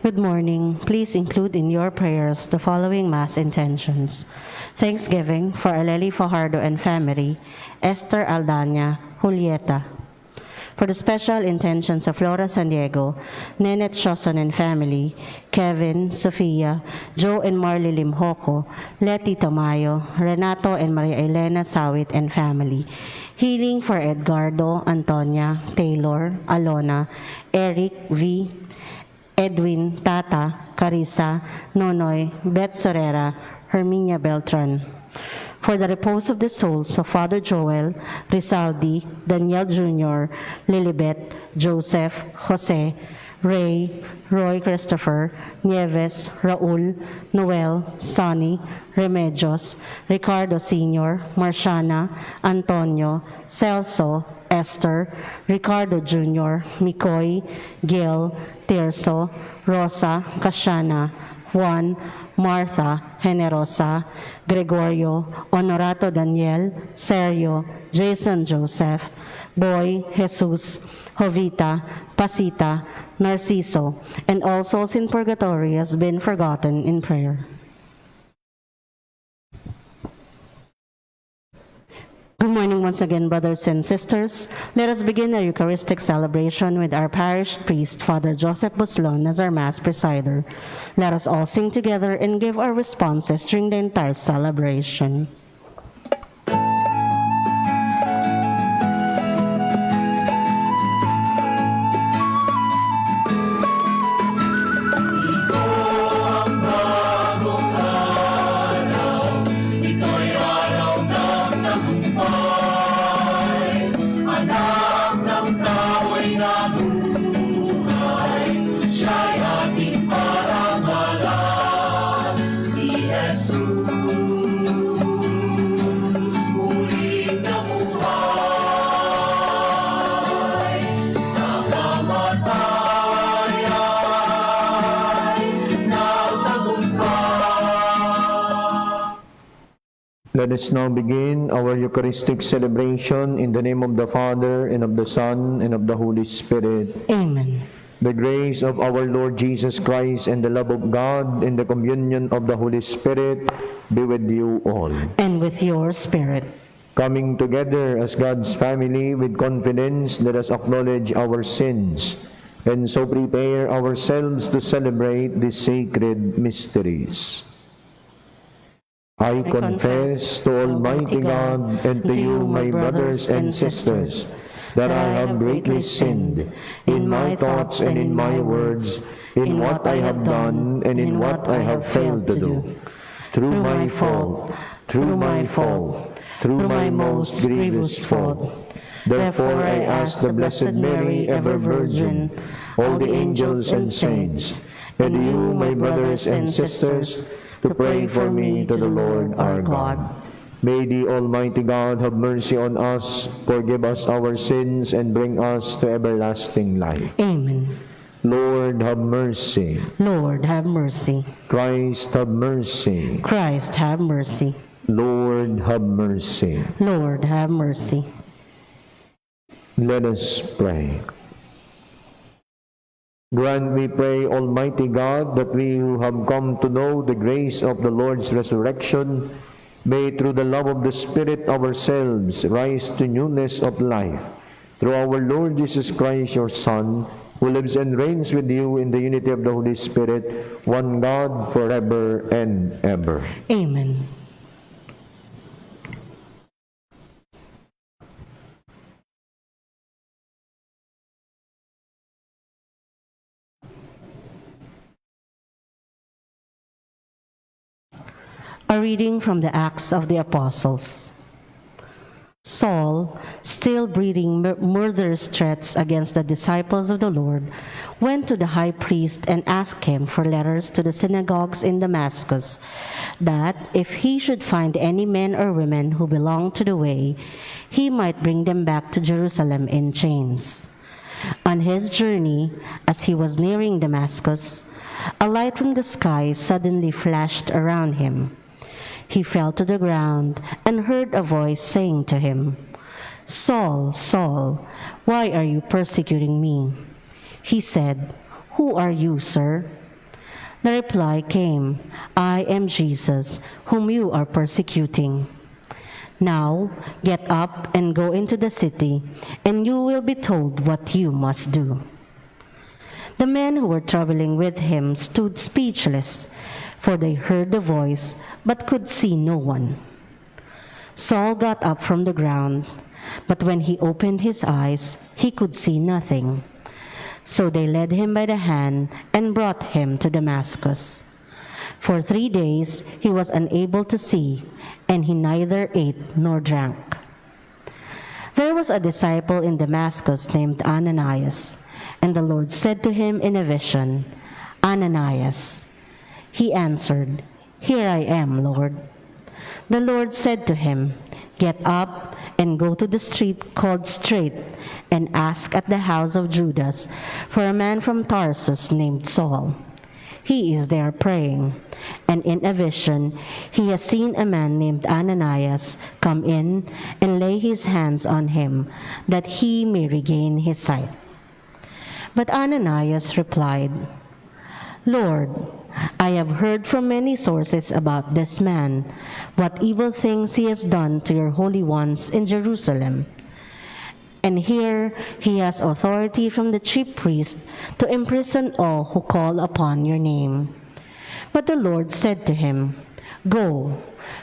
Good morning. Please include in your prayers the following Mass intentions. Thanksgiving for Aleli Fajardo and family, Esther Aldana, Julieta. For the special intentions of Flora San Diego, Nenet Shoson and family, Kevin, Sofia, Joe and Marley Limhoco, Letty Tamayo, Renato and Maria Elena Sawit and family. Healing for Edgardo, Antonia, Taylor, Alona, Eric, V, Edwin, Tata, Carissa, Nonoy, Beth Sorera, Herminia Beltran. For the repose of the souls of Father Joel, Rizaldi, Daniel Jr., Lilibet, Joseph, Jose, Ray, Roy Christopher, Nieves, Raul, Noel, Sonny, Remedios, Ricardo Sr., Marciana, Antonio, Celso, Esther, Ricardo Jr., Mikoy, Gil, Tirso, Rosa, Casiana, Juan, Martha, Generosa, Gregorio, Honorato Daniel, Sergio, Jason Joseph, Boy, Jesus, Jovita, Pasita, Narciso, and all souls in purgatory has been forgotten in prayer. Good morning once again, brothers and sisters. Let us begin our Eucharistic celebration with our parish priest, Father Joseph Buslon, as our Mass presider. Let us all sing together and give our responses during the entire celebration. Let us now begin our Eucharistic celebration in the name of the Father, and of the Son, and of the Holy Spirit. Amen. The grace of our Lord Jesus Christ and the love of God and the communion of the Holy Spirit be with you all. And with your spirit. Coming together as God's family with confidence, let us acknowledge our sins and so prepare ourselves to celebrate these sacred mysteries. I confess to Almighty God and to you, my brothers and sisters, that I have greatly sinned in my thoughts and in my words, in what I have done and in what I have failed to do. Through my fault, through my most grievous fault. Therefore I ask the Blessed Mary, ever Virgin, all the angels and saints, and you, my brothers and sisters, to pray for me to the Lord our God. May the Almighty God have mercy on us, forgive us our sins, and bring us to everlasting life. Amen. Lord, have mercy. Lord, have mercy. Christ, have mercy. Christ, have mercy. Lord, have mercy. Lord, have mercy. Let us pray. Grant, we pray, Almighty God, that we who have come to know the grace of the Lord's resurrection may, through the love of the Spirit, ourselves rise to newness of life. Through our Lord Jesus Christ, your Son, who lives and reigns with you in the unity of the Holy Spirit, one God, forever and ever. Amen. A reading from the Acts of the Apostles. Saul, still breathing murderous threats against the disciples of the Lord, went to the high priest and asked him for letters to the synagogues in Damascus, that if he should find any men or women who belonged to the way, he might bring them back to Jerusalem in chains. On his journey, as he was nearing Damascus, a light from the sky suddenly flashed around him. He fell to the ground and heard a voice saying to him, "Saul, Saul, why are you persecuting me?" He said, "Who are you, sir?" The reply came, I am Jesus, whom you are persecuting. Now, get up and go into the city, and you will be told what you must do. The men who were traveling with him stood speechless, for they heard the voice, but could see no one. Saul got up from the ground, but when he opened his eyes, he could see nothing. So they led him by the hand and brought him to Damascus. For 3 days he was unable to see, and he neither ate nor drank. There was a disciple in Damascus named Ananias, and the Lord said to him in a vision, Ananias. He answered, Here I am, Lord. The Lord said to him, Get up and go to the street called Straight, and ask at the house of Judas for a man from Tarsus named Saul. He is there praying, and in a vision he has seen a man named Ananias come in and lay his hands on him, that he may regain his sight. But Ananias replied, Lord, I have heard from many sources about this man, what evil things he has done to your holy ones in Jerusalem. And here he has authority from the chief priest to imprison all who call upon your name. But the Lord said to him, Go,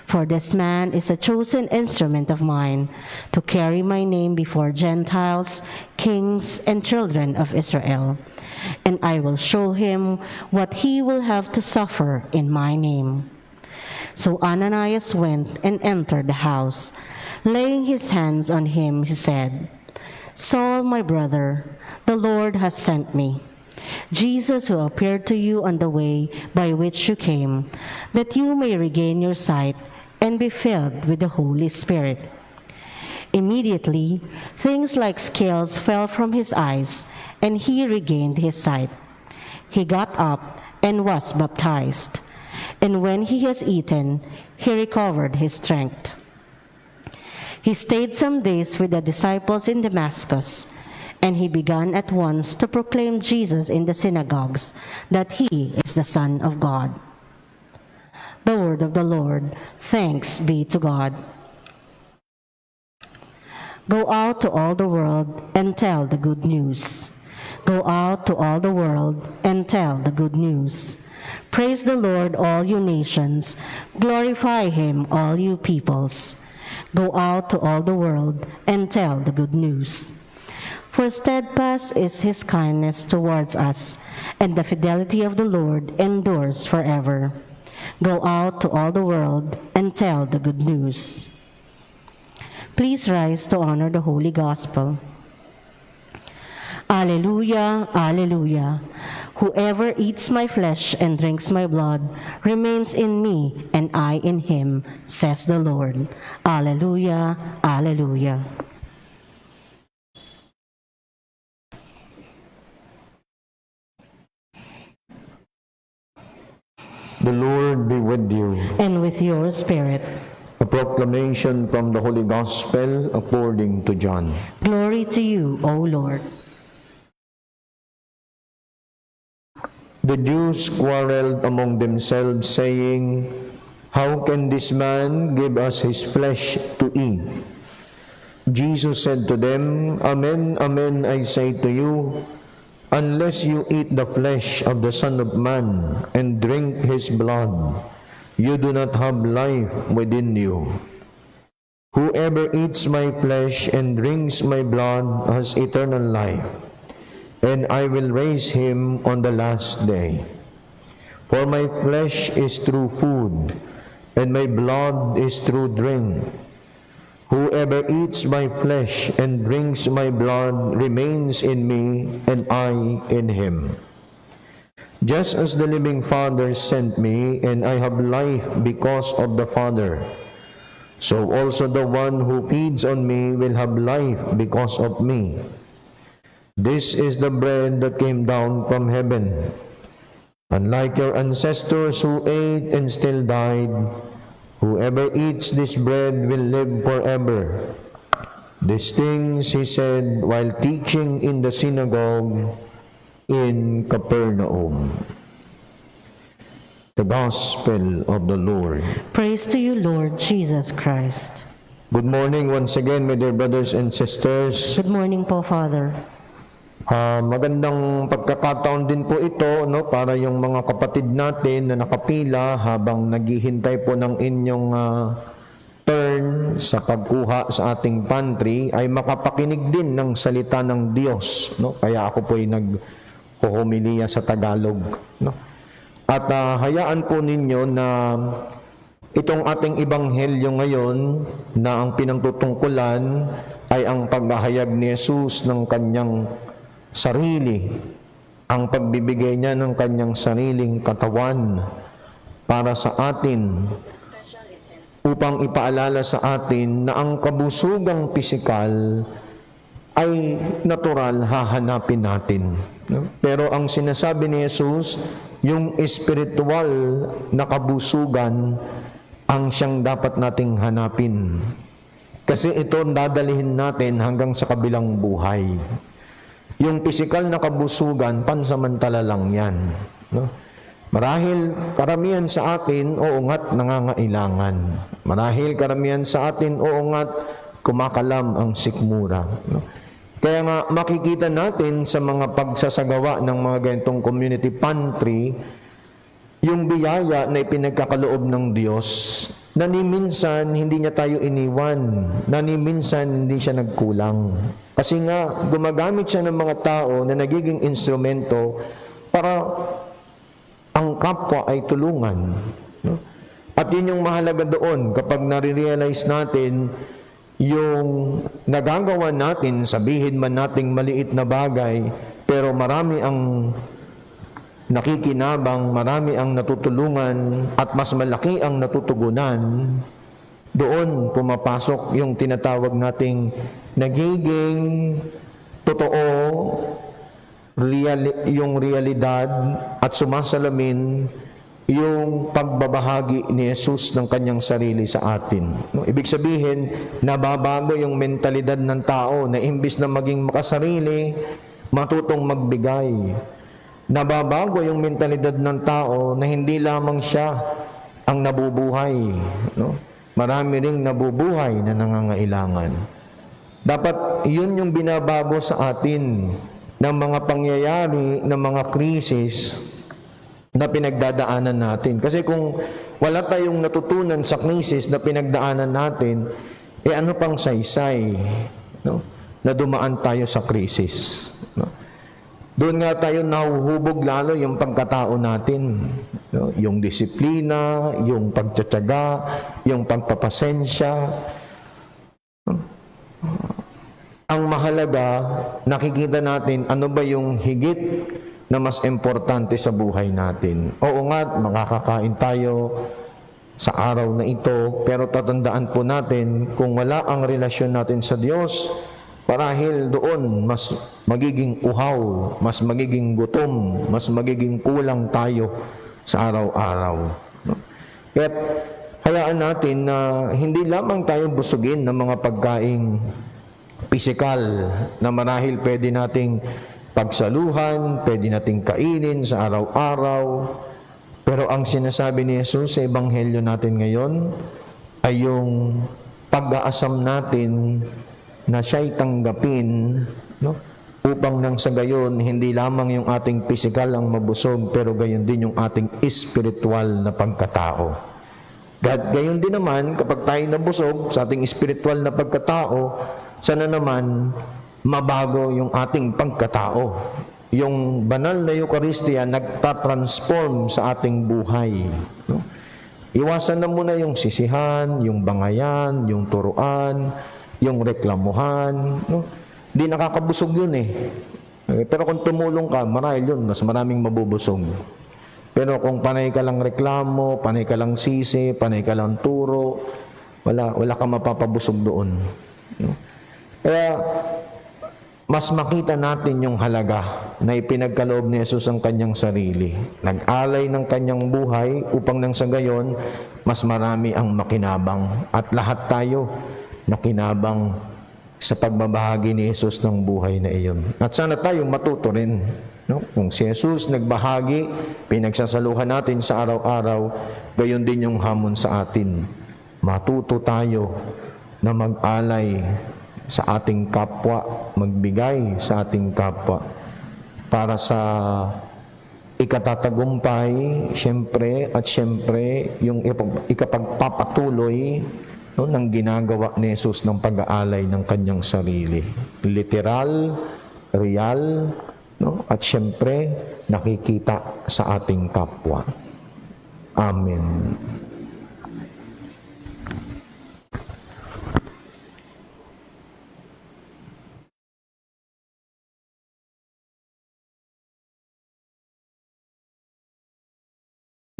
for this man is a chosen instrument of mine to carry my name before Gentiles, kings, and children of Israel. And I will show him what he will have to suffer in my name. So Ananias went and entered the house. Laying his hands on him, he said, Saul, my brother, the Lord has sent me, Jesus who appeared to you on the way by which you came, that you may regain your sight and be filled with the Holy Spirit. Immediately, things like scales fell from his eyes, and he regained his sight. He got up and was baptized, and when he has eaten, he recovered his strength. He stayed some days with the disciples in Damascus, and he began at once to proclaim Jesus in the synagogues, that he is the Son of God. The word of the Lord. Thanks be to God. Go out to all the world and tell the good news. Go out to all the world and tell the good news. Praise the Lord, all you nations. Glorify him, all you peoples. Go out to all the world and tell the good news. For steadfast is his kindness towards us, and the fidelity of the Lord endures forever. Go out to all the world and tell the good news. Please rise to honor the Holy Gospel. Alleluia, alleluia. Whoever eats my flesh and drinks my blood remains in me, and I in him, says the Lord. Alleluia, alleluia. The Lord be with you. And with your spirit. A proclamation from the Holy Gospel according to John. Glory to you, O Lord. The Jews quarreled among themselves, saying, How can this man give us his flesh to eat? Jesus said to them, Amen, amen, I say to you, unless you eat the flesh of the Son of Man and drink his blood, you do not have life within you. Whoever eats my flesh and drinks my blood has eternal life, and I will raise him on the last day. For my flesh is true food, and my blood is true drink. Whoever eats my flesh and drinks my blood remains in me, and I in him. Just as the living Father sent me, and I have life because of the Father, so also the one who feeds on me will have life because of me. This is the bread that came down from heaven. Unlike your ancestors who ate and still died, whoever eats this bread will live forever. These things he said while teaching in the synagogue in Capernaum. The Gospel of the Lord. Praise to you, Lord Jesus Christ. Good morning once again, my dear brothers and sisters. Good morning po, Father. Magandang pagkakataon din po ito, no, para yung mga kapatid natin na nakapila habang naghihintay po ng inyong turn sa pagkuha sa ating pantry ay makapakinig din ng salita ng Diyos, no? Kaya ako po ay naghuhumilia sa Tagalog, no? At hayaan po ninyo na itong ating ebanghelyo ngayon na ang pinangtutungkulan ay ang paghahayag ni Jesus ng kanyang sarili, ang pagbibigay niya ng kanyang sariling katawan para sa atin, upang ipaalala sa atin na ang kabusugang pisikal ay natural, hahanapin natin. Pero ang sinasabi ni Jesus, yung espiritual na kabusugan ang siyang dapat nating hanapin. Kasi ito dadalhin natin hanggang sa kabilang buhay. Yung pisikal na kabusugan, pansamantala lang yan. No? Marahil karamihan sa atin, oo nga't nangangailangan. Marahil karamihan sa atin, oo nga't kumakalam ang sikmura. No? Kaya nga makikita natin sa mga pagsasagawa ng mga ganitong community pantry, yung biyaya na ipinagkakaloob ng Diyos, na ni minsan hindi niya tayo iniwan, na ni minsan hindi siya nagkulang. Kasi nga gumagamit siya ng mga tao na nagiging instrumento para ang kapwa ay tulungan. No? At yun yung mahalaga doon kapag nare-realize natin yung nagagawa natin, sabihin man nating maliit na bagay, pero marami ang nakikinabang, marami ang natutulungan, at mas malaki ang natutugunan. Doon pumapasok yung tinatawag nating nagiging totoo, yung realidad, at sumasalamin yung pagbabahagi ni Jesus ng kanyang sarili sa atin. No? Ibig sabihin, nababago yung mentalidad ng tao na imbis na maging makasarili, matutong magbigay. Nababago yung mentalidad ng tao na hindi lamang siya ang nabubuhay. No? Marami ring nabubuhay na nangangailangan. Dapat yun yung binabago sa atin ng mga pangyayari, ng mga krisis na pinagdadaanan natin. Kasi kung wala tayong natutunan sa krisis na pinagdaanan natin, ano pang saysay, no? Na dumaan tayo sa krisis. No? Doon nga tayo nahuhubog lalo yung pagkatao natin. No? Yung disiplina, yung pagtsatsaga, yung pagpapasensya. Ang mahalaga, nakikita natin ano ba yung higit na mas importante sa buhay natin. Oo nga, makakakain tayo sa araw na ito, pero tatandaan po natin, kung wala ang relasyon natin sa Diyos, parahil doon mas magiging uhaw, mas magiging gutom, mas magiging kulang tayo sa araw-araw. Kaya hayaan natin na hindi lamang tayo busugin ng mga pagkaing pisikal na marahil pwede nating pagsaluhan, pwede nating kainin sa araw-araw. Pero ang sinasabi ni Jesus sa ebanghelyo natin ngayon ay yung pag-aasam natin na siya'y tanggapin, no? Upang nang sa gayon, hindi lamang yung ating pisikal ang mabusog, pero gayon din yung ating espiritual na pagkatao. Gayon din naman, kapag tayo nabusog sa ating espiritual na pagkatao, sana naman mabago yung ating pagkatao. Yung banal na Eucharistia nagtatransform sa ating buhay. No? Iwasan na muna yung sisihan, yung bangayan, yung turuan, yung reklamuhan. No? Di nakakabusog yun eh. Pero kung tumulong ka, marahil yun, mas maraming mabubusog. Pero kung panay ka lang reklamo, panay ka lang sisi, panay ka lang turo, wala ka mapapabusog doon. No? Kaya mas makita natin yung halaga na ipinagkaloob ni Jesus ang kanyang sarili. Nag-alay ng kanyang buhay upang nang sa gayon, mas marami ang makinabang. At lahat tayo nakinabang sa pagbabahagi ni Jesus ng buhay na iyon. At sana tayong matuto rin. No? Kung si Jesus nagbahagi, pinagsasaluhan natin sa araw-araw, gayon din yung hamon sa atin. Matuto tayo na mag-alay sa ating kapwa, magbigay sa ating kapwa para sa ikatatagumpay, siyempre, yung ikapagpapatuloy ng ginagawa ni Jesus ng pag-aalay ng kanyang sarili. Literal, real, at siyempre, nakikita sa ating kapwa. Amen.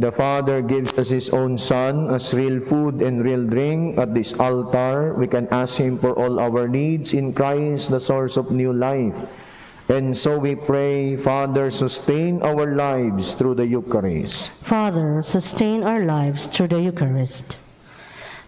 The Father gives us His own Son as real food and real drink. At this altar, we can ask Him for all our needs in Christ, the source of new life. And so we pray, Father, sustain our lives through the Eucharist. Father, sustain our lives through the Eucharist,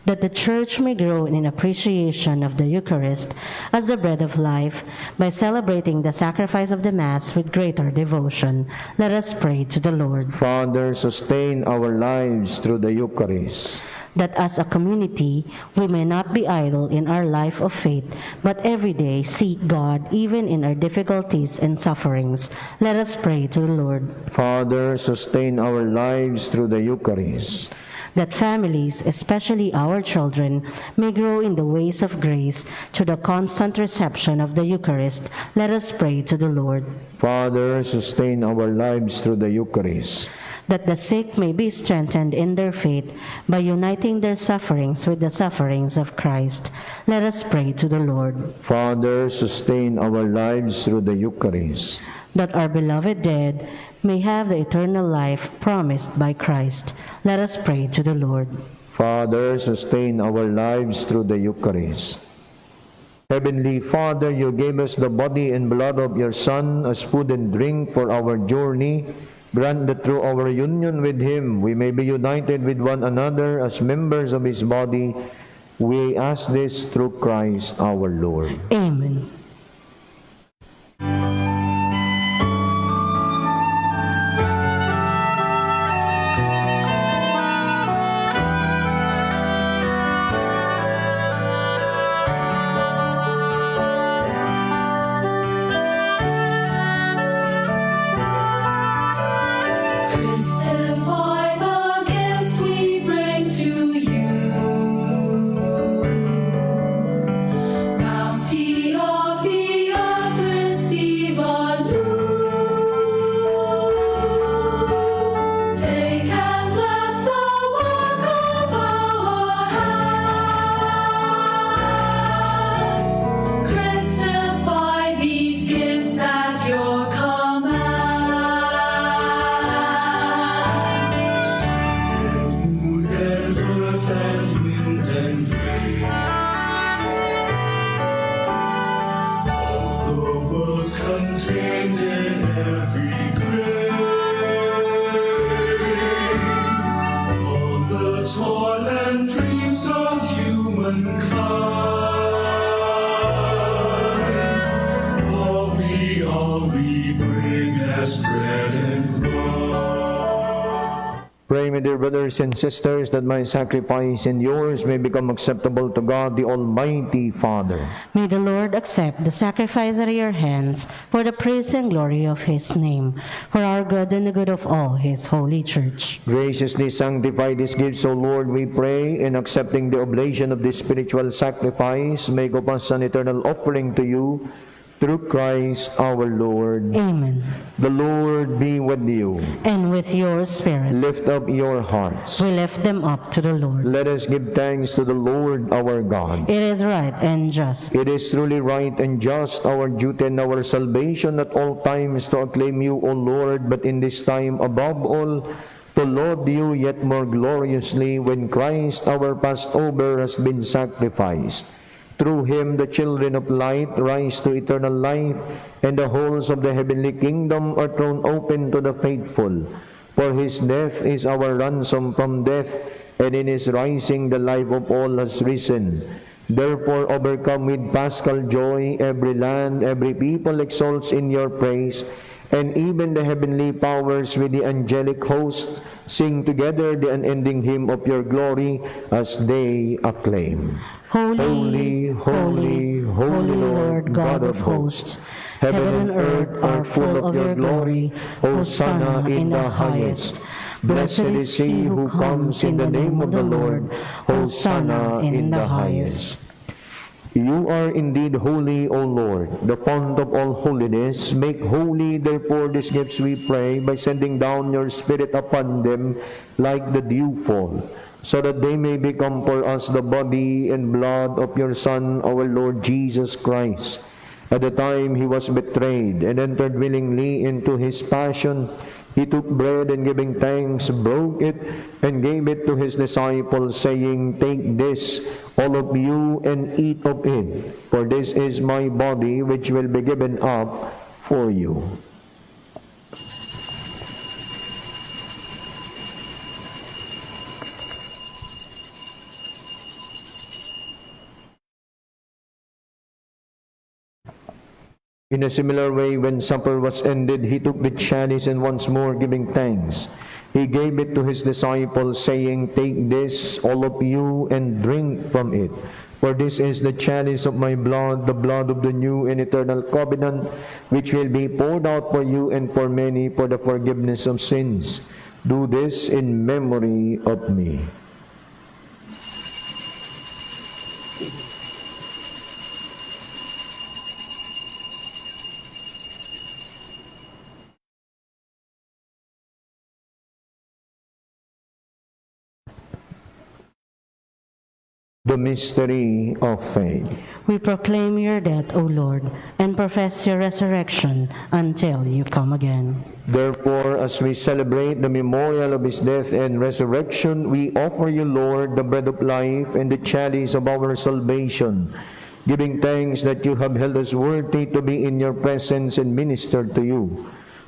that the Church may grow in appreciation of the Eucharist as the bread of life by celebrating the sacrifice of the Mass with greater devotion. Let us pray to the Lord. Father, sustain our lives through the Eucharist, that as a community we may not be idle in our life of faith, but every day seek God even in our difficulties and sufferings. Let us pray to the Lord. Father, sustain our lives through the Eucharist, that families, especially our children, may grow in the ways of grace through the constant reception of the Eucharist. Let us pray to the Lord. Father, sustain our lives through the Eucharist, that the sick may be strengthened in their faith by uniting their sufferings with the sufferings of Christ. Let us pray to the Lord. Father, sustain our lives through the Eucharist, that our beloved dead may have the eternal life promised by Christ. Let us pray to the Lord. Father, sustain our lives through the Eucharist. Heavenly Father, you gave us the body and blood of your Son as food and drink for our journey. Grant that through our union with Him, we may be united with one another as members of His body. We ask this through Christ our Lord. Amen. Christify the gifts we bring to you. Bounty of the earth, receive anew. Take and bless the work of our hands. Christify these gifts at your command. Contained in every grain, all the toil and dreams of humankind, all we bring as bread and wine. Pray, my dear brothers and sisters, that my sacrifice and yours may become acceptable to God, the Almighty Father. May the Lord accept the sacrifice at your hands for the praise and glory of His name, for our good and the good of all His holy Church. Graciously sanctify these gifts, O Lord, we pray, in accepting the oblation of this spiritual sacrifice, make of us an eternal offering to you, through Christ our Lord. Amen. The Lord be with you. And with your spirit, Lift up your hearts. we lift them up to the Lord. Let us give thanks to the Lord our God. It is right and just, It is truly right and just, our duty and our salvation at all times to acclaim you, O Lord, but in this time above all, to laud you yet more gloriously when Christ our Passover has been sacrificed. Through Him the children of light rise to eternal life, and the halls of the heavenly kingdom are thrown open to the faithful. For His death is our ransom from death, and in His rising the life of all has risen. Therefore, overcome with paschal joy, every land, every people exalts in your praise, and even the heavenly powers with the angelic hosts sing together the unending hymn of your glory as they acclaim. Holy, holy, holy Lord, God of hosts. Heaven and earth are full of your glory. Hosanna in the highest. Blessed is he who comes in the name of the Lord. Hosanna in the highest. You are indeed holy, O Lord, the fount of all holiness. Make holy, therefore, these gifts, we pray, by sending down your Spirit upon them like the dewfall, so that they may become for us the body and blood of your Son, our Lord Jesus Christ. At the time he was betrayed and entered willingly into his passion, he took bread and giving thanks, broke it, and gave it to his disciples, saying, Take this, all of you, and eat of it, for this is my body, which will be given up for you. In a similar way, when supper was ended, he took the chalice, and once more giving thanks, he gave it to his disciples, saying, Take this, all of you, and drink from it. For this is the chalice of my blood, the blood of the new and eternal covenant, which will be poured out for you and for many for the forgiveness of sins. Do this in memory of me. The mystery of faith. We proclaim your death, O Lord, and profess your resurrection until you come again. Therefore, as we celebrate the memorial of his death and resurrection, we offer you, Lord, the bread of life and the chalice of our salvation, giving thanks that you have held us worthy to be in your presence and minister to you.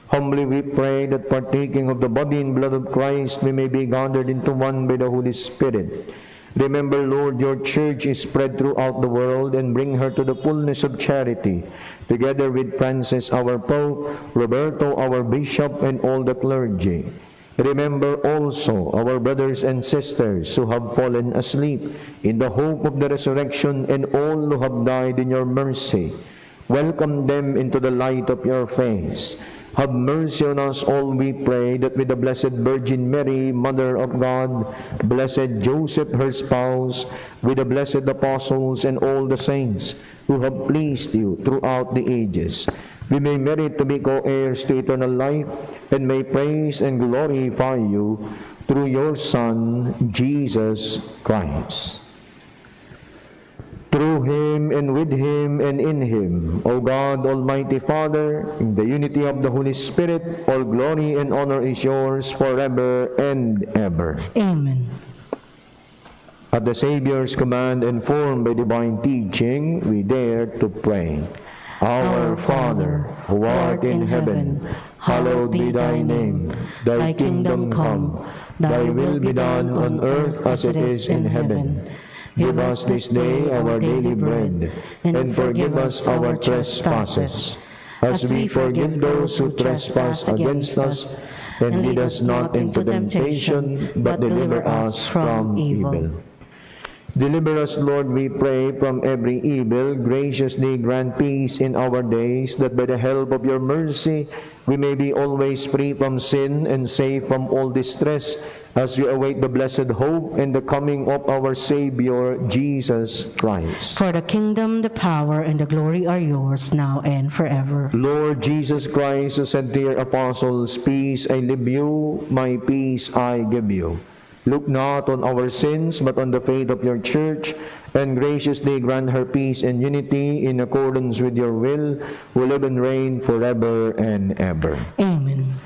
Humbly we pray that partaking of the body and blood of Christ, we may be gathered into one by the Holy Spirit. Remember, Lord, your church is spread throughout the world, and bring her to the fullness of charity, together with Francis our Pope, Roberto our Bishop, and all the clergy. Remember also our brothers and sisters who have fallen asleep in the hope of the resurrection, and all who have died in your mercy. Welcome them into the light of your face. Have mercy on us all, we pray, that with the Blessed Virgin Mary, Mother of God, Blessed Joseph, her spouse, with the blessed apostles and all the saints who have pleased you throughout the ages, we may merit to be co-heirs to eternal life, and may praise and glorify you through your Son, Jesus Christ. Through him, and with him, and in him, O God, Almighty Father, in the unity of the Holy Spirit, all glory and honor is yours forever and ever. Amen. At the Savior's command, and formed by divine teaching, we dare to pray. Our Father, who art in heaven, hallowed be thy name. Thy kingdom come, thy will be done on earth as it is in heaven. Give us this day our daily bread, and forgive us our trespasses, as we forgive those who trespass against us. And lead us not into temptation, but deliver us from evil. Deliver us, Lord, we pray, from every evil. Graciously grant peace in our days, that by the help of your mercy we may be always free from sin and safe from all distress, as we await the blessed hope and the coming of our Savior, Jesus Christ. For the kingdom, the power, and the glory are yours, now and forever. Lord Jesus Christ, who said to your apostles, Peace I leave you, my peace I give you. Look not on our sins, but on the faith of your church, and graciously grant her peace and unity in accordance with your will, who live and reign forever and ever. Amen.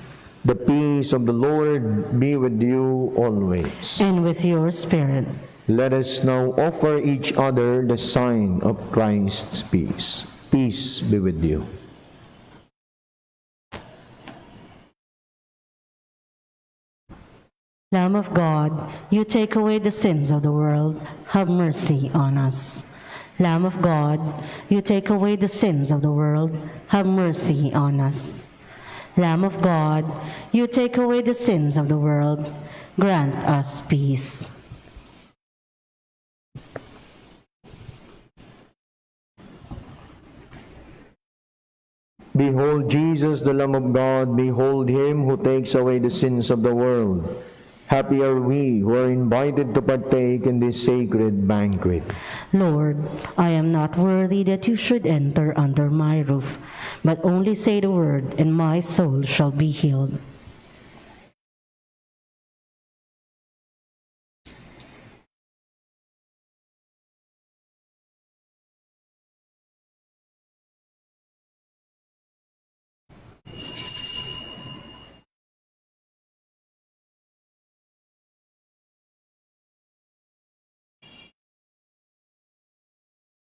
The peace of the Lord be with you always. And with your spirit. Let us now offer each other the sign of Christ's peace. Peace be with you. Lamb of God, you take away the sins of the world, have mercy on us. Lamb of God, you take away the sins of the world, have mercy on us. Lamb of God, you take away the sins of the world, grant us peace. Behold Jesus, the Lamb of God, behold him who takes away the sins of the world. Happy are we who are invited to partake in this sacred banquet. Lord, I am not worthy that you should enter under my roof, but only say the word, and my soul shall be healed.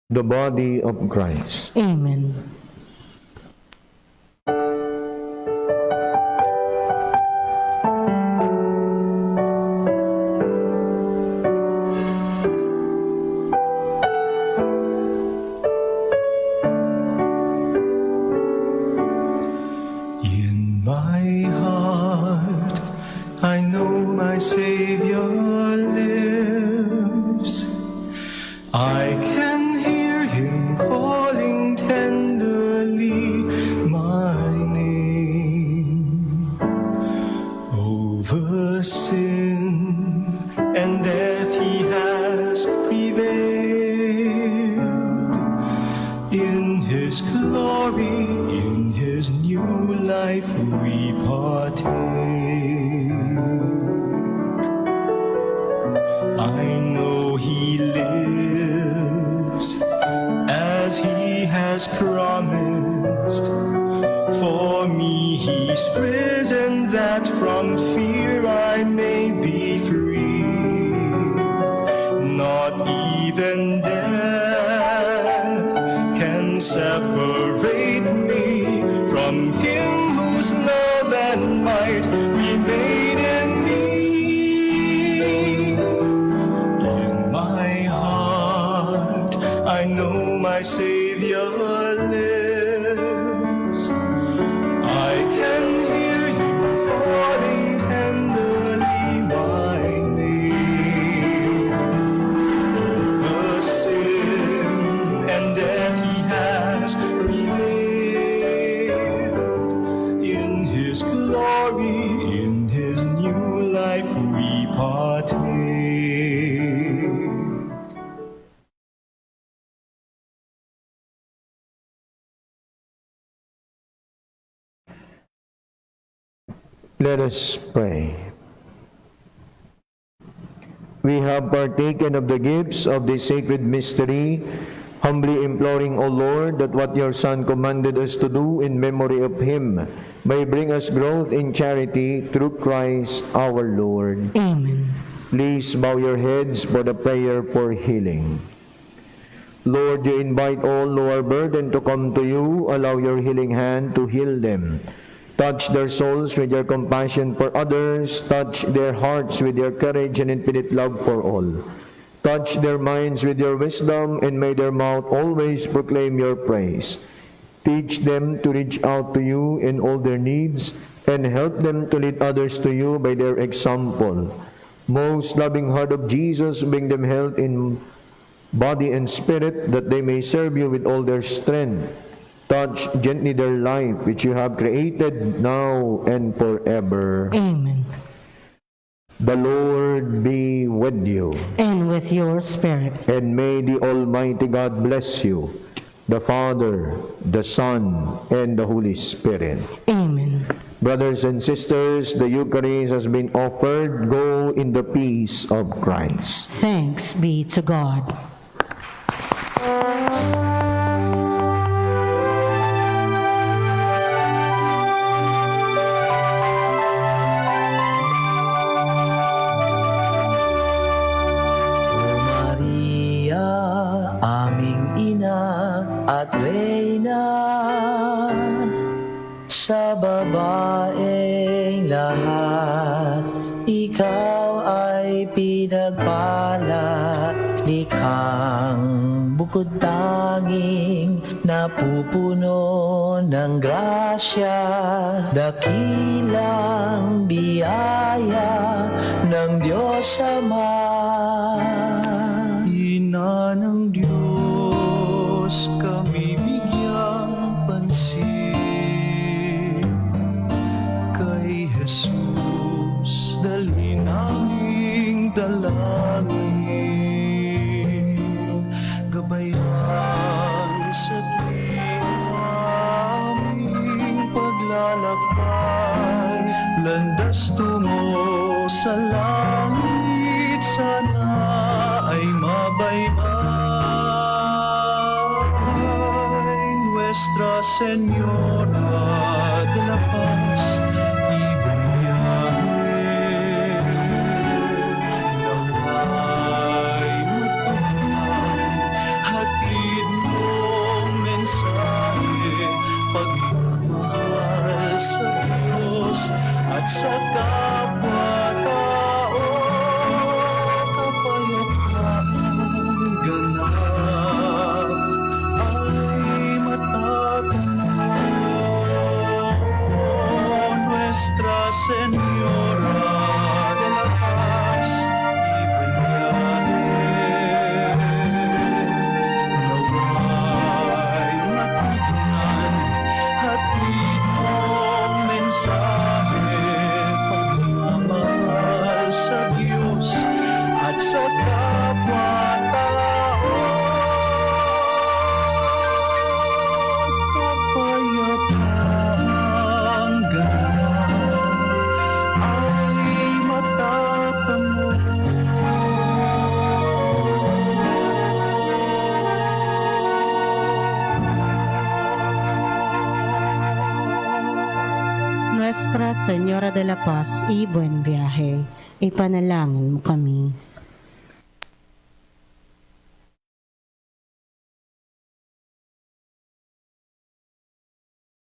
The body of Christ. Amen. In my heart, I know my Savior lives. I can hear him calling tenderly my name. Over sin and death he has prevailed. In his glory, in his new life we partake. I know he lives as he has promised. For me he's risen, that from fear I may be free. Not even death can separate me from him whose love and might remain in me. In my heart, I know my Savior lives. I can hear him calling tenderly my name. Over sin and death he has prevailed. In his glory, in his new life we partake. Let us pray. We have partaken of the gifts of this sacred mystery, humbly imploring, O Lord, that what your Son commanded us to do in memory of him may bring us growth in charity through Christ our Lord. Amen. Please bow your heads for the prayer for healing. Lord, you invite all who are burdened to come to you. Allow your healing hand to heal them. Touch their souls with your compassion for others. Touch their hearts with your courage and infinite love for all. Touch their minds with your wisdom, and may their mouth always proclaim your praise. Teach them to reach out to you in all their needs, and help them to lead others to you by their example. Most loving heart of Jesus, bring them health in body and spirit, that they may serve you with all their strength. Touch gently their life, which you have created now and forever. Amen. The Lord be with you, And with your spirit. and may the Almighty God bless you, the Father, the Son, and the Holy Spirit. Amen. Brothers and sisters, the Eucharist has been offered. Go in the peace of Christ. Thanks be to God. Maria, aming ina at reyna, sa babaeng lahat, ikaw ay pinagpala, likhang bukod tanging napupuno ng grasya, dakilang biyaya ng Diyos Ama. Ina ng Diyos, kami bigyang pansin. Kay Jesus, dalhin aming dalangin. Gabayan sa aming paglalakbay, landas tungo sa langit, sana ay mabaybay. Nuestra Señora de la Paz, ibang biyahe, naway matupad, hatid mong mensahe, pagmamahal sa Diyos at sa kapwa-tao, kapayapaan ganap ay matatanaw. Nuestra Señora de la Paz, ibang biyahe, naway matignan, hatid mong mensahe, pagmamahal sa Diyos at sa kapwa-tao, kapayapaan ganap ay matatanaw. Nuestra Señora de la Paz y Buen Viaje, ipanalangin mo kami.